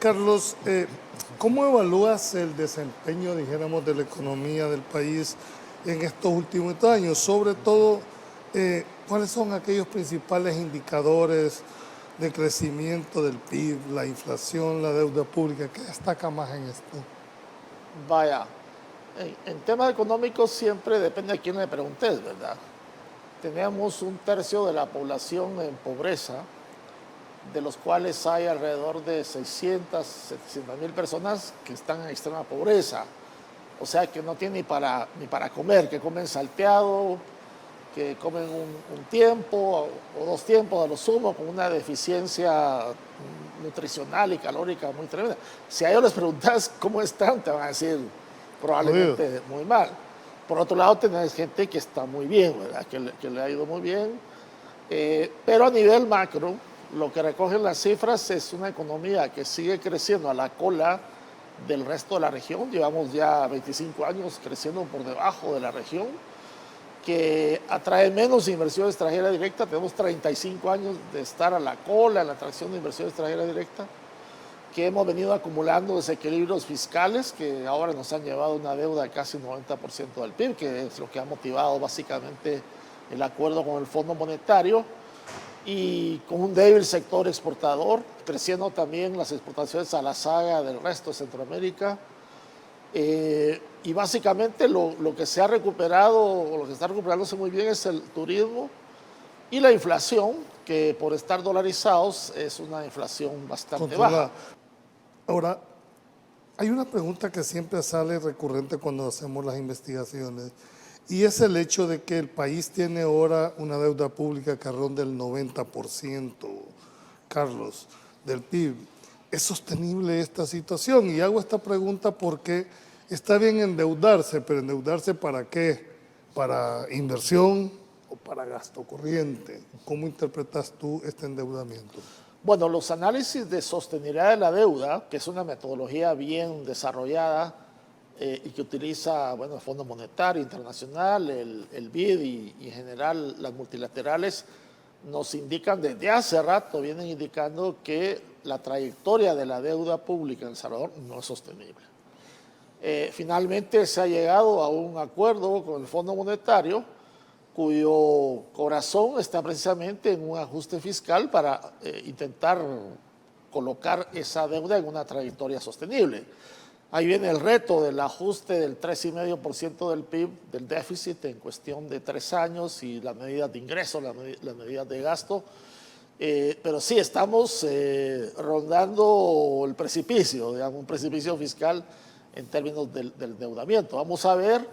Carlos, ¿cómo evalúas el desempeño, dijéramos, de la economía del país en estos últimos años? Sobre todo, ¿cuáles son aquellos principales indicadores de crecimiento del PIB, la inflación, la deuda pública? ¿Qué destaca más en esto? Vaya, en temas económicos siempre depende a quién le preguntes, ¿verdad? Tenemos un tercio de la población en pobreza, de los cuales hay alrededor de 600, 700 mil personas que están en extrema pobreza. O sea, que no tienen ni para comer, que comen salteado, que comen un tiempo o dos tiempos a lo sumo, con una deficiencia nutricional y calórica muy tremenda. Si a ellos les preguntas cómo están, te van a decir Jodido. probablemente muy mal. Por otro lado, tenés gente que está muy bien, ¿verdad? Que le ha ido muy bien. Pero a nivel macro, lo que recogen las cifras es una economía que sigue creciendo a la cola del resto de la región. Llevamos ya 25 años creciendo por debajo de la región, que atrae menos inversión extranjera directa. Tenemos 35 años de estar a la cola en la atracción de inversión extranjera directa, que hemos venido acumulando desequilibrios fiscales que ahora nos han llevado a una deuda de casi 90% del PIB, que es lo que ha motivado básicamente el acuerdo con el Fondo Monetario, y con un débil sector exportador, creciendo también las exportaciones a la saga del resto de Centroamérica. Y básicamente lo que se ha recuperado, o lo que está recuperándose muy bien, es el turismo y la inflación, que por estar dolarizados es una inflación bastante baja. Controlada. Ahora, hay una pregunta que siempre sale recurrente cuando hacemos las investigaciones, y es el hecho de que el país tiene ahora una deuda pública que ronda el 90%, Carlos, del PIB. ¿Es sostenible esta situación? Y hago esta pregunta porque está bien endeudarse, pero ¿endeudarse para qué? ¿Para inversión o para gasto corriente? ¿Cómo interpretas tú este endeudamiento? Bueno, los análisis de sostenibilidad de la deuda, que es una metodología bien desarrollada y que utiliza, bueno, el Fondo Monetario Internacional, el BID y en general las multilaterales, nos indican desde hace rato, vienen indicando que la trayectoria de la deuda pública en El Salvador no es sostenible. Finalmente se ha llegado a un acuerdo con el Fondo Monetario, cuyo corazón está precisamente en un ajuste fiscal para intentar colocar esa deuda en una trayectoria sostenible. Ahí viene el reto del ajuste del 3,5% del PIB, del déficit en cuestión de 3 años, y las medidas de ingreso, las medidas de gasto. Pero sí, estamos rondando el precipicio, digamos, un precipicio fiscal en términos del endeudamiento. Vamos a ver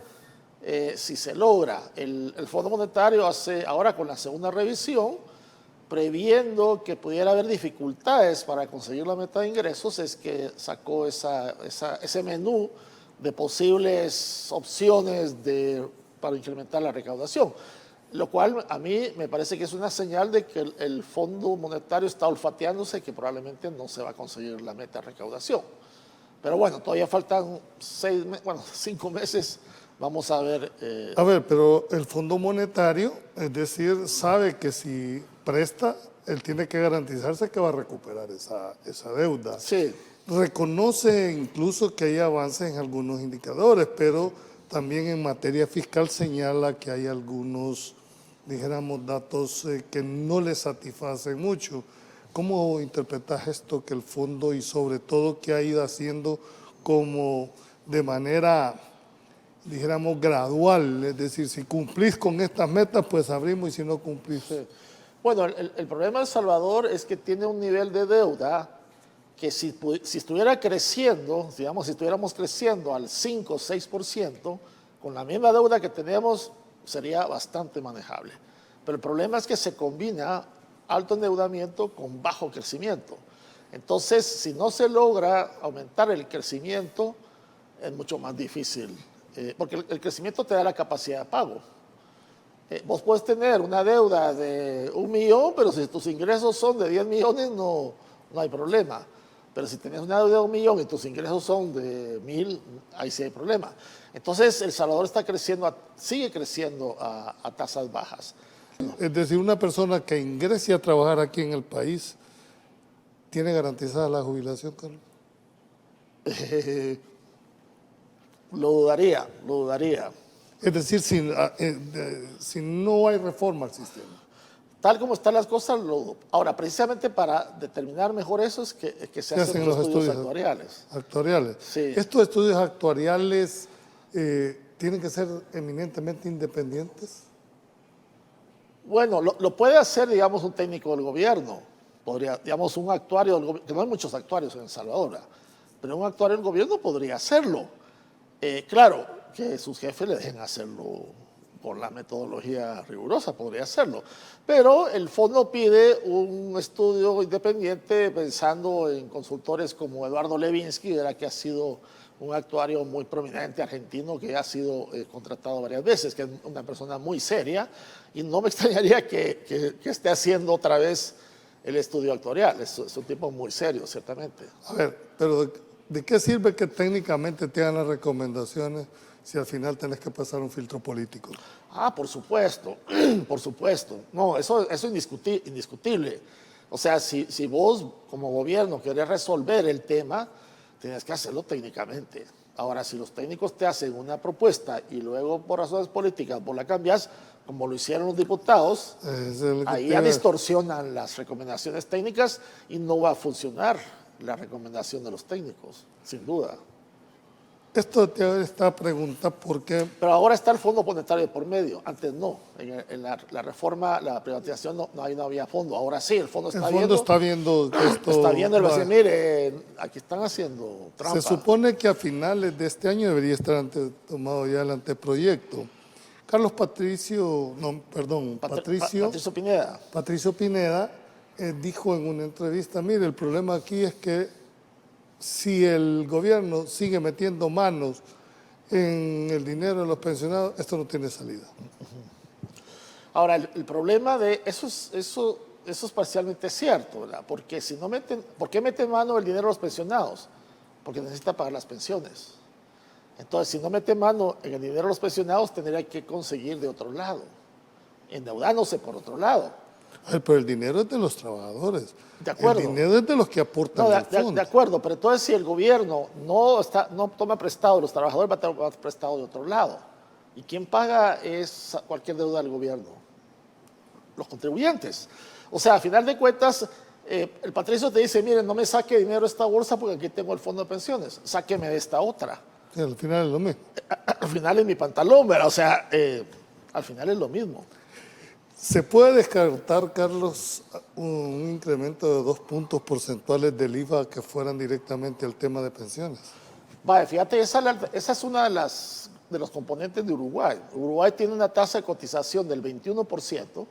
si se logra. El Fondo Monetario hace ahora, con la segunda revisión, previendo que pudiera haber dificultades para conseguir la meta de ingresos, es que sacó ese menú de posibles opciones para incrementar la recaudación, lo cual a mí me parece que es una señal de que el Fondo Monetario está olfateándose, que probablemente no se va a conseguir la meta de recaudación. Pero bueno, todavía faltan 5 meses. Vamos a ver. A ver, pero el Fondo Monetario, es decir, sabe que si presta, él tiene que garantizarse que va a recuperar esa deuda. Sí. Reconoce incluso que hay avances en algunos indicadores, pero también en materia fiscal señala que hay algunos, dijéramos, datos que no le satisfacen mucho. ¿Cómo interpretas esto que el fondo, y sobre todo que ha ido haciendo como de manera, dijéramos, gradual? Es decir, si cumplís con estas metas, pues abrimos, y si no cumplís. Sí. Bueno, el problema de El Salvador es que tiene un nivel de deuda que si estuviera creciendo, digamos, si estuviéramos creciendo al 5 o 6%, con la misma deuda que tenemos, sería bastante manejable. Pero el problema es que se combina alto endeudamiento con bajo crecimiento. Entonces, si no se logra aumentar el crecimiento, es mucho más difícil, porque el crecimiento te da la capacidad de pago. Vos puedes tener una deuda de 1 millón, pero si tus ingresos son de 10 millones, no hay problema. Pero si tenés una deuda de 1 millón y tus ingresos son de 1.000, ahí sí hay problema. Entonces, El Salvador sigue creciendo a tasas bajas. Es decir, una persona que ingrese a trabajar aquí en el país ¿tiene garantizada la jubilación, Carlos? Lo dudaría, lo dudaría. Es decir, si no hay reforma al sistema. Tal como están las cosas, ahora, precisamente para determinar mejor eso es que se hacen los estudios actuariales. Actuariales. Sí. ¿Estos estudios actuariales tienen que ser eminentemente independientes? Bueno, lo puede hacer, digamos, un técnico del gobierno. Podría, digamos, un actuario del gobierno, que no hay muchos actuarios en El Salvador, ¿verdad? Pero un actuario del gobierno podría hacerlo. Claro, que sus jefes le dejen hacerlo por la metodología rigurosa, podría hacerlo. Pero el fondo pide un estudio independiente pensando en consultores como Eduardo Levinsky, que ha sido un actuario muy prominente argentino que ha sido contratado varias veces, que es una persona muy seria, y no me extrañaría que esté haciendo otra vez el estudio actuarial. Es un tipo muy serio, ciertamente. A ver, pero ¿de qué sirve que técnicamente te hagan las recomendaciones si al final tenés que pasar un filtro político? Ah, por supuesto, por supuesto. No, eso es indiscutible. O sea, si vos como gobierno querés resolver el tema, tienes que hacerlo técnicamente. Ahora, si los técnicos te hacen una propuesta y luego por razones políticas vos la cambias, como lo hicieron los diputados, ahí ya distorsionan las recomendaciones técnicas y no va a funcionar la recomendación de los técnicos, sin duda. Esto te hago esta pregunta porque... Pero ahora está el Fondo Monetario por medio, antes no. En la reforma, la privatización, ahí no había fondo. Ahora sí, el fondo está viendo. está viendo que esto... Está viendo, él va a decir, mire, aquí están haciendo trampa. Se supone que a finales de este año debería estar tomado ya el anteproyecto. Carlos Patricio, no, perdón, Patricio Pineda. Patricio Pineda dijo en una entrevista, mire, el problema aquí es que si el gobierno sigue metiendo manos en el dinero de los pensionados, esto no tiene salida. Ahora, el problema de eso es parcialmente cierto, ¿verdad? Porque si no ¿por qué meten mano el dinero de los pensionados? Porque necesita pagar las pensiones. Entonces, si no mete mano en el dinero de los pensionados, tendría que conseguir de otro lado, endeudándose por otro lado. Pero el dinero es de los trabajadores. De acuerdo. El dinero es de los que aportan al fondo. De acuerdo, pero entonces si el gobierno no toma prestado, los trabajadores van a tomar prestado de otro lado. ¿Y quién paga cualquier deuda del gobierno? Los contribuyentes. O sea, a final de cuentas, el Patricio te dice, miren, no me saque dinero de esta bolsa porque aquí tengo el fondo de pensiones, sáqueme de esta otra. Sí, al final es lo mismo. Al final es mi pantalón, ¿verdad? O sea, al final es lo mismo. ¿Se puede descartar, Carlos, un incremento de 2 puntos porcentuales del IVA que fueran directamente al tema de pensiones? Vale, fíjate, esa es una de los componentes de Uruguay. Uruguay tiene una tasa de cotización del 21%,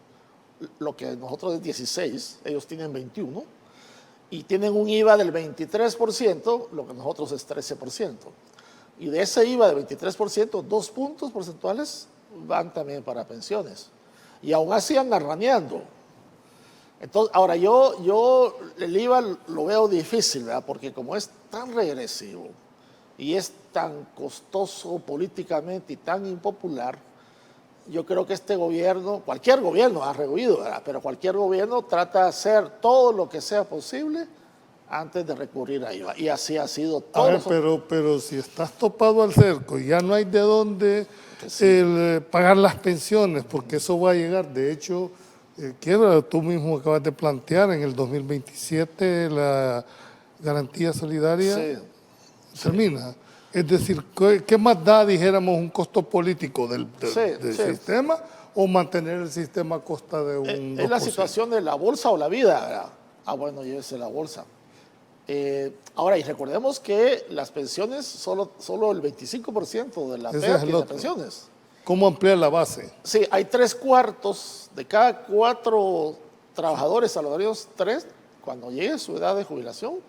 lo que nosotros es 16%, ellos tienen 21%, y tienen un IVA del 23%, lo que nosotros es 13%. Y de ese IVA del 23%, 2 puntos porcentuales van también para pensiones. Y aún así andan raneando. Entonces, ahora yo el IVA lo veo difícil, ¿verdad? Porque como es tan regresivo y es tan costoso políticamente y tan impopular, yo creo que este gobierno, cualquier gobierno ha rehuido, ¿verdad? Pero cualquier gobierno trata de hacer todo lo que sea posible antes de recurrir a IVA. Y así ha sido todo. A ver, pero si estás topado al cerco y ya no hay de dónde pagar las pensiones, porque eso va a llegar. De hecho, tú mismo acabas de plantear en el 2027 la garantía solidaria termina. Es decir, ¿qué más da, dijéramos, un costo político del sistema o mantener el sistema a costa de un 2%? Es la situación de la bolsa o la vida, ¿verdad? Ah, bueno, llévese la bolsa. Ahora, y recordemos que las pensiones, solo el 25% de la PEA tiene pensiones. ¿Cómo ampliar la base? Sí, hay 3/4 de cada 4 trabajadores salarios, 3, cuando llegue su edad de jubilación,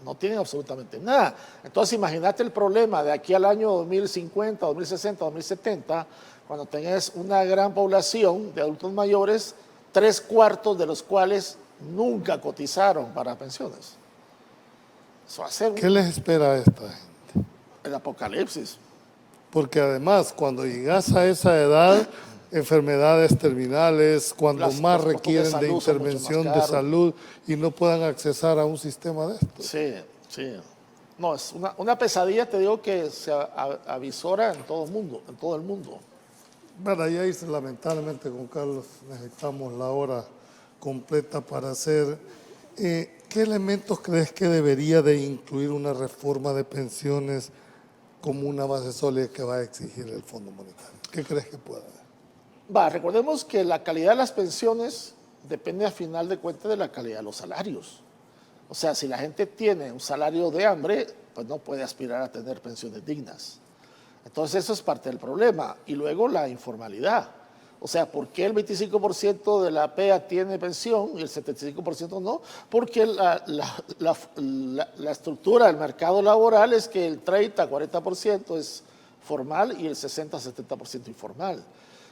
no tienen absolutamente nada. Entonces, imagínate el problema de aquí al año 2050, 2060, 2070, cuando tengas una gran población de adultos mayores, 3/4 de los cuales nunca cotizaron para pensiones. ¿Qué les espera a esta gente? El apocalipsis. Porque además, cuando llegas a esa edad, enfermedades terminales, cuando más los costos de requieren de salud son mucho más intervención de caros. salud y no puedan accesar a un sistema de esto. Sí, sí. No, es una pesadilla, te digo, que se avisora en todo el mundo, en todo el mundo. Bueno, ya hice, lamentablemente con Carlos necesitamos la hora completa para hacer. ¿Qué elementos crees que debería de incluir una reforma de pensiones como una base sólida que va a exigir el Fondo Monetario? ¿Qué crees que pueda haber? Recordemos que la calidad de las pensiones depende a final de cuentas de la calidad de los salarios. O sea, si la gente tiene un salario de hambre, pues no puede aspirar a tener pensiones dignas. Entonces eso es parte del problema. Y luego la informalidad. O sea, ¿por qué el 25% de la PEA tiene pensión y el 75% no? Porque la estructura del mercado laboral es que el 30-40% es formal y el 60-70% informal.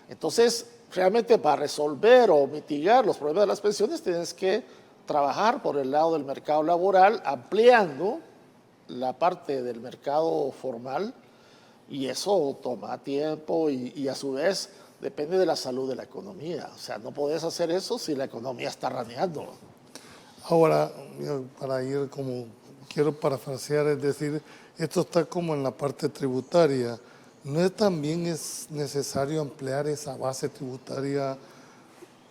Entonces, realmente para resolver o mitigar los problemas de las pensiones tienes que trabajar por el lado del mercado laboral, ampliando la parte del mercado formal, y eso toma tiempo y a su vez depende de la salud de la economía. O sea, no podés hacer eso si la economía está raneando. Ahora, para ir como, quiero parafrasear, es decir, esto está como en la parte tributaria. ¿No es también es necesario ampliar esa base tributaria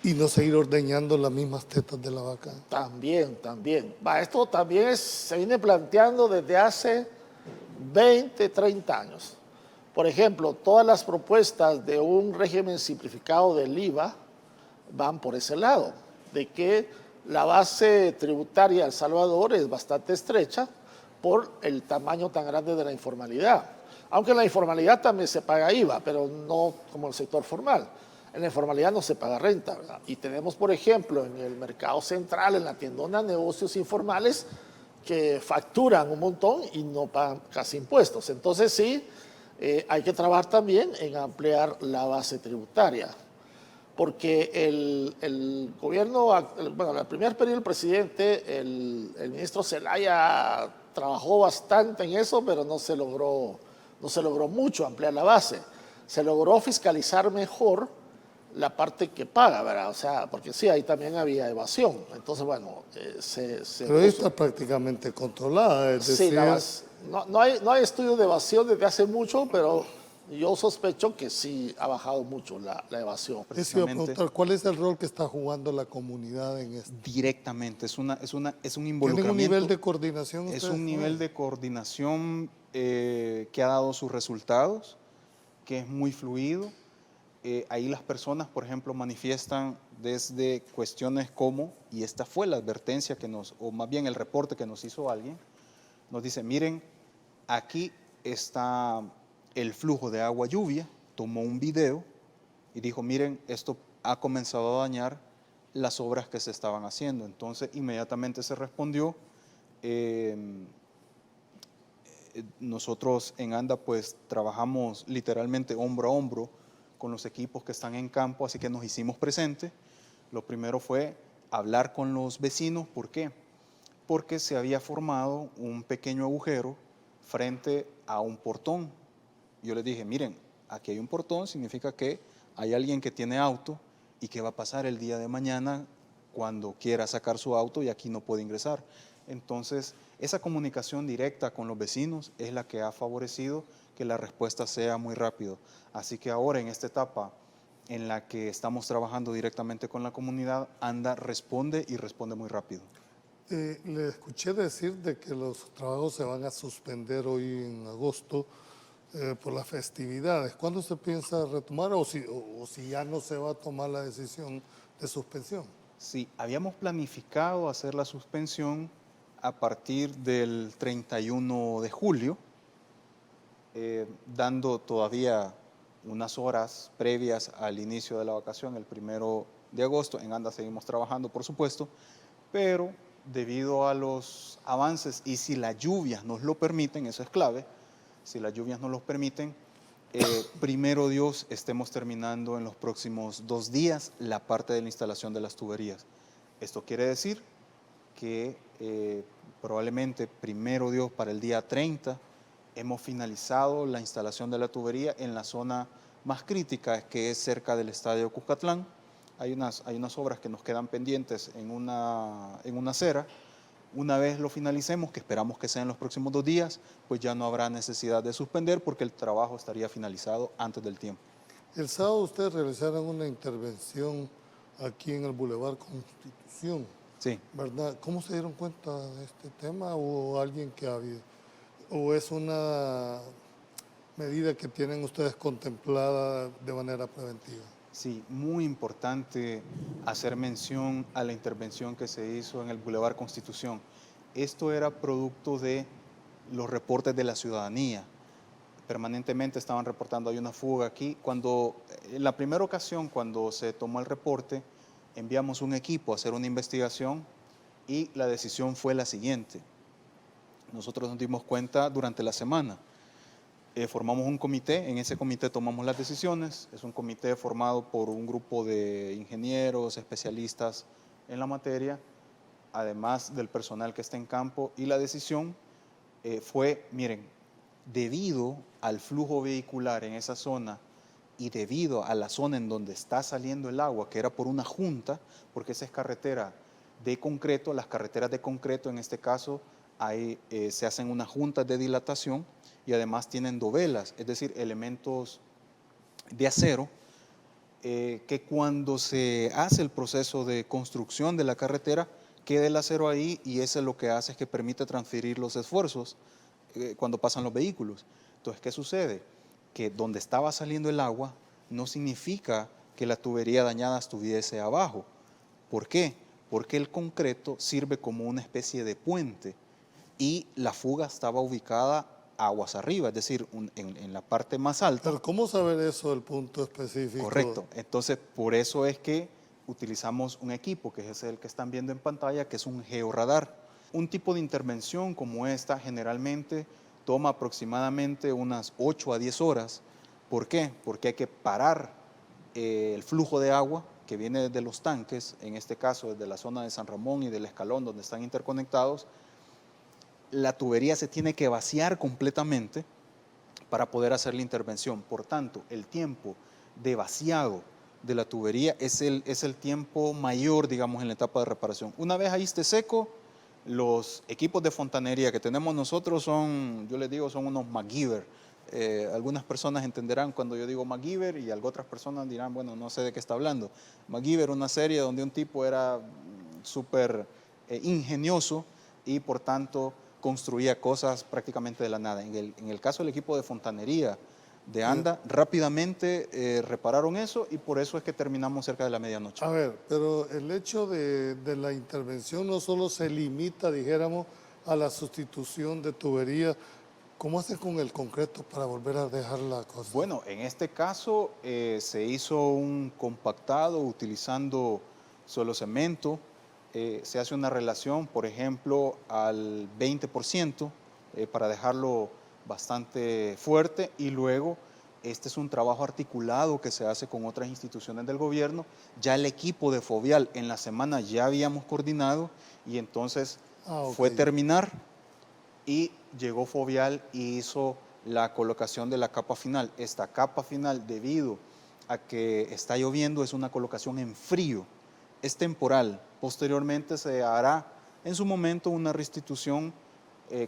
y no seguir ordeñando las mismas tetas de la vaca? También. Esto también se viene planteando desde hace 20, 30 años. Por ejemplo, todas las propuestas de un régimen simplificado del IVA van por ese lado, de que la base tributaria de El Salvador es bastante estrecha por el tamaño tan grande de la informalidad. Aunque en la informalidad también se paga IVA, pero no como el sector formal. En la informalidad no se paga renta, ¿verdad? Y tenemos, por ejemplo, en el mercado central, en la tiendona, negocios informales que facturan un montón y no pagan casi impuestos. Entonces sí, hay que trabajar también en ampliar la base tributaria, porque el gobierno, bueno, el primer periodo del presidente, el ministro Zelaya trabajó bastante en eso, pero no se logró mucho ampliar la base. Se logró fiscalizar mejor la parte que paga, ¿verdad? O sea, porque sí, ahí también había evasión. Entonces, bueno, Pero está prácticamente controlada, es sí, decir, no hay estudios de evasión desde hace mucho, pero yo sospecho que sí ha bajado mucho la evasión. les iba a preguntar, ¿cuál es el rol que está jugando la comunidad en esto? Directamente, es un ¿Tienen involucramiento. un nivel de coordinación Es ustedes? un nivel de coordinación que ha dado sus resultados, que es muy fluido. Ahí las personas, por ejemplo, manifiestan desde cuestiones como, y esta fue la advertencia que o más bien el reporte que nos hizo alguien, nos dice, miren, aquí está el flujo de agua lluvia, tomó un video y dijo, miren, esto ha comenzado a dañar las obras que se estaban haciendo. Entonces, inmediatamente se respondió. Nosotros en ANDA pues trabajamos literalmente hombro a hombro con los equipos que están en campo, así que nos hicimos presentes. Lo primero fue hablar con los vecinos. ¿Por qué? Porque se había formado un pequeño agujero frente a un portón. Yo les dije, miren, aquí hay un portón, significa que hay alguien que tiene auto y que va a pasar el día de mañana cuando quiera sacar su auto y aquí no puede ingresar. Entonces, esa comunicación directa con los vecinos es la que ha favorecido que la respuesta sea muy rápido. Así que ahora en esta etapa en la que estamos trabajando directamente con la comunidad, ANDA responde y responde muy rápido. Le escuché decir de que los trabajos se van a suspender hoy en agosto por las festividades. ¿Cuándo se piensa retomar o si ya no se va a tomar la decisión de suspensión? Sí, habíamos planificado hacer la suspensión a partir del 31 de julio, dando todavía unas horas previas al inicio de la vacación, el 1 de agosto. En ANDA seguimos trabajando, por supuesto, pero debido a los avances y si las lluvias nos lo permiten, eso es clave, si las lluvias nos lo permiten, primero Dios, estemos terminando en los próximos 2 días la parte de la instalación de las tuberías. Esto quiere decir que probablemente primero Dios para el día 30 hemos finalizado la instalación de la tubería en la zona más crítica, que es cerca del Estadio Cuscatlán. Hay unas obras que nos quedan pendientes en una acera. Una vez lo finalicemos, que esperamos que sea en los próximos 2 días, pues ya no habrá necesidad de suspender porque el trabajo estaría finalizado antes del tiempo. El sábado ustedes realizaron una intervención aquí en el Boulevard Constitución, Sí. ¿verdad? ¿Cómo se dieron cuenta de este tema o alguien que había? ¿O es una medida que tienen ustedes contemplada de manera preventiva? Sí, muy importante hacer mención a la intervención que se hizo en el Boulevard Constitución. Esto era producto de los reportes de la ciudadanía. Permanentemente estaban reportando, hay una fuga aquí. En la primera ocasión, cuando se tomó el reporte, enviamos un equipo a hacer una investigación y la decisión fue la siguiente. Nosotros nos dimos cuenta durante la semana. Formamos un comité, en ese comité tomamos las decisiones, es un comité formado por un grupo de ingenieros, especialistas en la materia, además del personal que está en campo, y la decisión fue, miren, debido al flujo vehicular en esa zona y debido a la zona en donde está saliendo el agua, que era por una junta, porque esa es carretera de concreto, las carreteras de concreto en este caso, se hacen unas juntas de dilatación y además tienen dovelas, es decir, elementos de acero, que cuando se hace el proceso de construcción de la carretera, queda el acero ahí y eso lo que hace es que permite transferir los esfuerzos cuando pasan los vehículos. Entonces, ¿qué sucede? Que donde estaba saliendo el agua no significa que la tubería dañada estuviese abajo. ¿Por qué? Porque el concreto sirve como una especie de puente y la fuga estaba ubicada aguas arriba, es decir, en la parte más alta. Pero ¿cómo saber eso del punto específico? Correcto. Entonces, por eso es que utilizamos un equipo, que es el que están viendo en pantalla, que es un georradar. Un tipo de intervención como esta generalmente toma aproximadamente unas 8 a 10 horas. ¿Por qué? Porque hay que parar el flujo de agua que viene desde los tanques, en este caso desde la zona de San Ramón y del Escalón, donde están interconectados. La tubería se tiene que vaciar completamente para poder hacer la intervención. Por tanto, el tiempo de vaciado de la tubería es el tiempo mayor, digamos, en la etapa de reparación. Una vez ahí esté seco, los equipos de fontanería que tenemos nosotros son, yo les digo, son unos MacGyver. Algunas personas entenderán cuando yo digo MacGyver y otras personas dirán, bueno, no sé de qué está hablando. MacGyver, una serie donde un tipo era súper ingenioso y por tanto construía cosas prácticamente de la nada. En el caso del equipo de fontanería de ANDA, rápidamente repararon eso y por eso es que terminamos cerca de la medianoche. A ver, pero el hecho de la intervención no solo se limita, dijéramos, a la sustitución de tubería. ¿Cómo hacen con el concreto para volver a dejar la cosa? Bueno, en este caso se hizo un compactado utilizando solo cemento. Se hace una relación, por ejemplo, al 20% para dejarlo bastante fuerte y luego este es un trabajo articulado que se hace con otras instituciones del gobierno. Ya el equipo de Fovial en la semana ya habíamos coordinado y entonces fue terminar y llegó Fovial y hizo la colocación de la capa final. Esta capa final, debido a que está lloviendo, es una colocación en frío, es temporal. Posteriormente se hará en su momento una restitución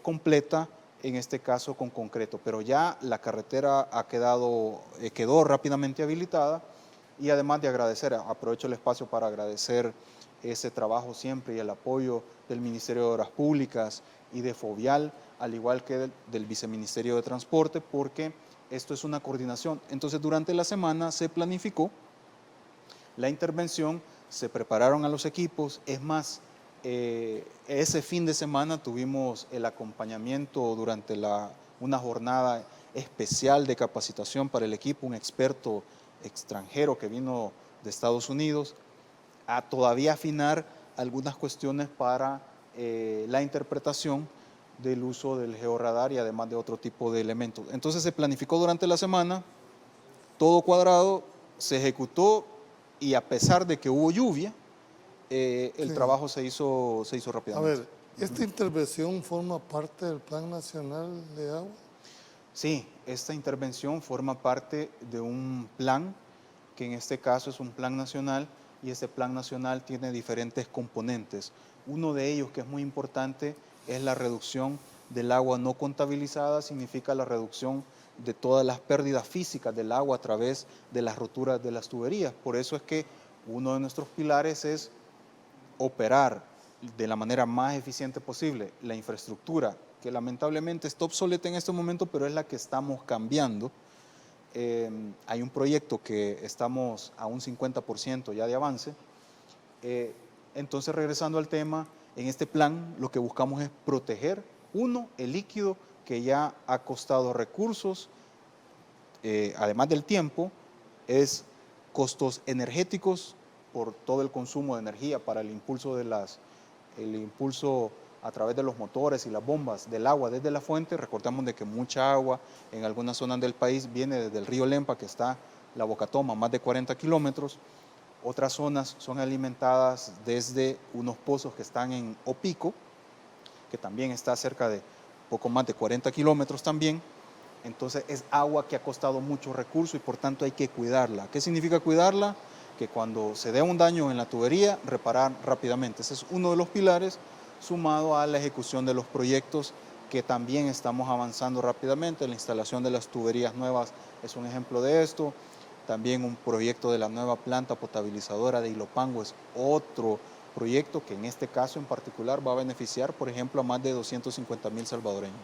completa, en este caso con concreto, pero ya la carretera quedó rápidamente habilitada y además de agradecer, aprovecho el espacio para agradecer ese trabajo siempre y el apoyo del Ministerio de Obras Públicas y de Fovial, al igual que del Viceministerio de Transporte, porque esto es una coordinación. Entonces, durante la semana se planificó la intervención, se prepararon a los equipos, es más, ese fin de semana tuvimos el acompañamiento durante una jornada especial de capacitación para el equipo, un experto extranjero que vino de Estados Unidos, a todavía afinar algunas cuestiones para la interpretación del uso del georradar y además de otro tipo de elementos. Entonces se planificó durante la semana, todo cuadrado, se ejecutó y a pesar de que hubo lluvia, el trabajo se hizo rápidamente. A ver, ¿esta intervención forma parte del Plan Nacional de Agua? Sí, esta intervención forma parte de un plan, que en este caso es un plan nacional, y este plan nacional tiene diferentes componentes. Uno de ellos, que es muy importante, es la reducción del agua no contabilizada, significa la reducción de todas las pérdidas físicas del agua a través de las roturas de las tuberías. Por eso es que uno de nuestros pilares es operar de la manera más eficiente posible la infraestructura, que lamentablemente está obsoleta en este momento, pero es la que estamos cambiando. Hay un proyecto que estamos a un 50% ya de avance. Entonces, regresando al tema, en este plan lo que buscamos es proteger, uno, el líquido que ya ha costado recursos, además del tiempo, es costos energéticos por todo el consumo de energía para el impulso a través de los motores y las bombas del agua desde la fuente. Recordamos de que mucha agua en algunas zonas del país viene desde el río Lempa, que está la Bocatoma, más de 40 kilómetros. Otras zonas son alimentadas desde unos pozos que están en Opico, que también está cerca de poco más de 40 kilómetros también. Entonces es agua que ha costado mucho recurso y por tanto hay que cuidarla. ¿Qué significa cuidarla? Que cuando se dé un daño en la tubería, reparar rápidamente. Ese es uno de los pilares, sumado a la ejecución de los proyectos que también estamos avanzando rápidamente. La instalación de las tuberías nuevas es un ejemplo de esto. También un proyecto de la nueva planta potabilizadora de Ilopango es otro proyecto que en este caso en particular va a beneficiar, por ejemplo, a más de 250,000 salvadoreños.